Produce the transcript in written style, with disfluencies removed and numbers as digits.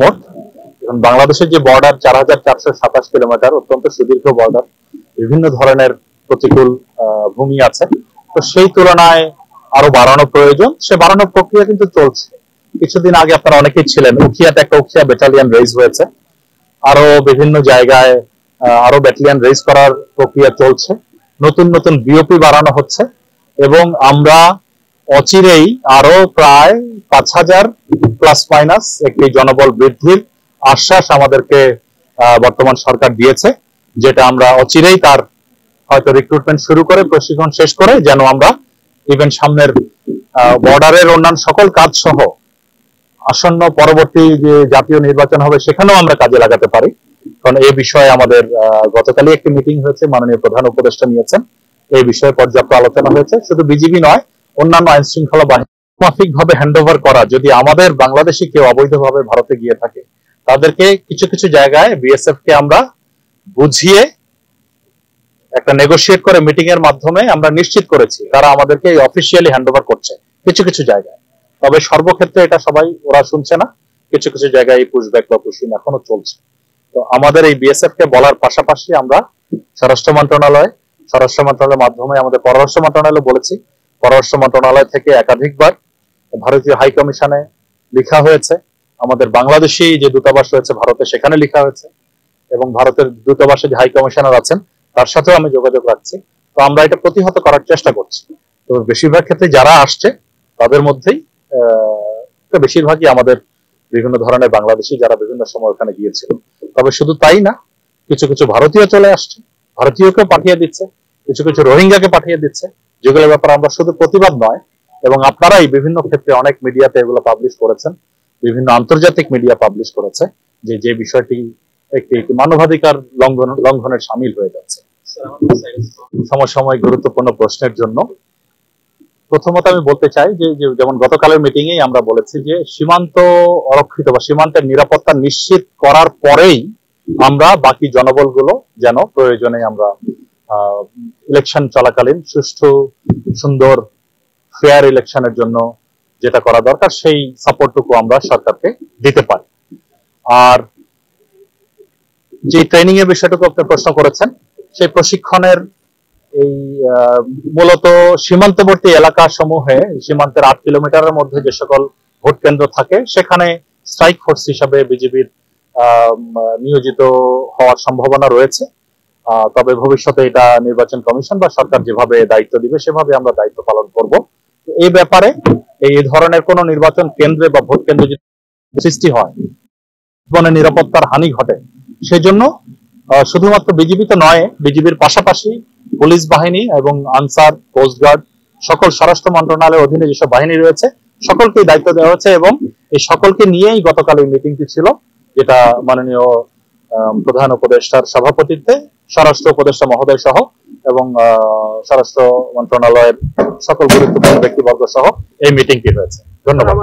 মোট এখন বাংলাদেশের যে বর্ডার ৪,৪২৭ কিলোমিটার, অত্যন্ত সুদীর্ঘ বর্ডার, বিভিন্ন ধরনের প্রতিকূল ভূমি আছে। তো সেই তুলনায় আরো বাড়ানো প্রয়োজন, সে বাড়ানোর প্রক্রিয়া কিন্তু চলছে। কিছুদিন আগে আপনারা অনেকেই ছিলেন, উখিয়াতে একটা উখিয়া ব্যাটালিয়ন রেজ হয়েছে, আরো বিভিন্ন জায়গায় আরো ব্যাটালিয়ন রেজ করার প্রক্রিয়া চলছে, নতুন নতুন বিওপি বাড়ানো হচ্ছে এবং আমরা অচিরেই আরো প্রায় ৫,০০০ প্লাস মাইনাস একটি জনবল বৃদ্ধির আশ্বাস আমাদেরকে বর্তমান সরকার দিয়েছে, যেটা আমরা অচিরেই তার হয়তো রিক্রুটমেন্ট শুরু করে প্রশিক্ষণ শেষ করে যেন আমরা ইভেন সামনের বর্ডারের অন্যান্য সকল কাজ সহ আসন্ন পরবর্তী যে জাতীয় নির্বাচন হবে সেখানেও আমরা কাজে লাগাতে পারি। কারণ এই বিষয়ে আমাদের গতকালই একটি মিটিং হয়েছে, মাননীয় প্রধান উপদেষ্টা নিয়েছেন, এই বিষয়ে পর্যাপ্ত আলোচনা হয়েছে। শুধু বিজিবি নয়, অন্যান্য আইন শৃঙ্খলা বাহিনী মাফিক ভাবে হ্যান্ডওভার করা, যদি আমাদের বাংলাদেশি কেউ অবৈধভাবে ভারতে গিয়ে থাকে তাদেরকে কিছু কিছু জায়গায় বিএসএফ কে আমরা বুঝিয়ে একটা নেগোশিয়েট করে মিটিং এর মাধ্যমে আমরা নিশ্চিত করেছি তারা আমাদেরকে অফিসিয়ালি হ্যান্ডওভার করছে কিছু কিছু জায়গায়। তবে সর্বক্ষেত্রে এটা সবাই ওরা শুনছে না, কিছু কিছু জায়গায় এই পুশব্যাক বা পুশিং এখনো চলছে। তো আমাদের এই বিএসএফ কে বলার পাশাপাশি আমরা স্বরাষ্ট্র মন্ত্রণালয়ের মাধ্যমে আমাদের পররাষ্ট্র মন্ত্রণালয় বলেছি, পররাষ্ট্র মন্ত্রণালয় থেকে একাধিকবার ভারতীয় হাই কমিশনে লেখা হয়েছে, আমাদের বাংলাদেশি যে দূতাবাস রয়েছে ভারতে সেখানে লেখা হয়েছে এবং ভারতের দূতাবাসে যে হাই কমিশনার আছেন তার সাথেও আমি যোগাযোগ রাখছি। তো আমরা এটা প্রতিহত করার চেষ্টা করছি। তো বেশিরভাগ ক্ষেত্রে যারা আসছে তাদের মধ্যেই বেশিরভাগই আমাদের বিভিন্ন ধরনের বাংলাদেশি যারা বিভিন্ন সময় ওখানে গিয়েছিল। তবে শুধু তাই না, কিছু কিছু ভারতীয় চলে আসছে, ভারতীয়কেও পাঠিয়ে দিচ্ছে, কিছু কিছু রোহিঙ্গাকে পাঠিয়ে দিচ্ছে, যেগুলোর ব্যাপারে আমরা শুধু প্রতিবাদ নয়, এবং আপনারাই বিভিন্ন ক্ষেত্রে অনেক মিডিয়াতে এগুলো পাবলিশ করেছেন, বিভিন্ন আন্তর্জাতিক মিডিয়া পাবলিশ করেছে যে যে বিষয়টি একটি মানবাধিকার লঙ্ঘনের শামিল হয়ে যাচ্ছে। সমসাময়িক গুরুত্বপূর্ণ প্রশ্নের জন্য প্রথমত আমি বলতে চাই যে যেমন গতকালের মিটিং এ আমরা বলেছি যে সীমান্ত অরক্ষিত বা সীমান্তের নিরাপত্তা নিশ্চিত করার পরেই আমরা বাকি জনবলগুলো যেন প্রয়োজনে আমরা ইলেকশন চলাকালীন সুষ্ঠু সুন্দর ফেয়ার ইলেকশনের জন্য যেটা করা দরকার সেই সাপোর্টটুকু আমরা সরকারকে দিতে পারি। আর যে ট্রেনিং এর বিষয়টুকু আপনি প্রশ্ন করেছেন, সেই প্রশিক্ষণের এই মূলত সীমান্তবর্তী এলাকা সমূহে সীমান্তের ৮ কিলোমিটারের মধ্যে যে সকল ভোট কেন্দ্র থাকে সেখানে স্ট্রাইক ফোর্স হিসাবে বিজেপির নিয়োজিত হওয়ার সম্ভাবনা রয়েছে। তবে ভবিষ্যতে এটা নির্বাচন কমিশন বা সরকার যেভাবে দায়িত্ব দিবে সেভাবে আমরা দায়িত্ব পালন করব। এই ব্যাপারে এই ধরনের কোন নির্বাচন কেন্দ্রে বা ভোট কেন্দ্রে যদি সৃষ্টি হয়, জীবনের নিরাপত্তার হানি ঘটে, সেজন্য শুধুমাত্র বিজিবি তো নয়, বিজিবির পাশাপাশি পুলিশ বাহিনী এবং আনসার, কোস্টগার্ড, সকল স্বরাষ্ট্র মন্ত্রণালয়ের অধীনে যেসব বাহিনী রয়েছে সকলকেই দায়িত্ব দেওয়া হয়েছে এবং এই সকলকে নিয়েই গতকাল এই মিটিংটি ছিল, যেটা মাননীয় প্রধান উপদেষ্টার সভাপতিত্বে স্বরাষ্ট্র উপদেষ্টা মহোদয় সহ এবং স্বরাষ্ট্র মন্ত্রণালয়ের সকল গুরুত্বপূর্ণ ব্যক্তিবর্গ সহ এই মিটিংটি হয়েছে। ধন্যবাদ।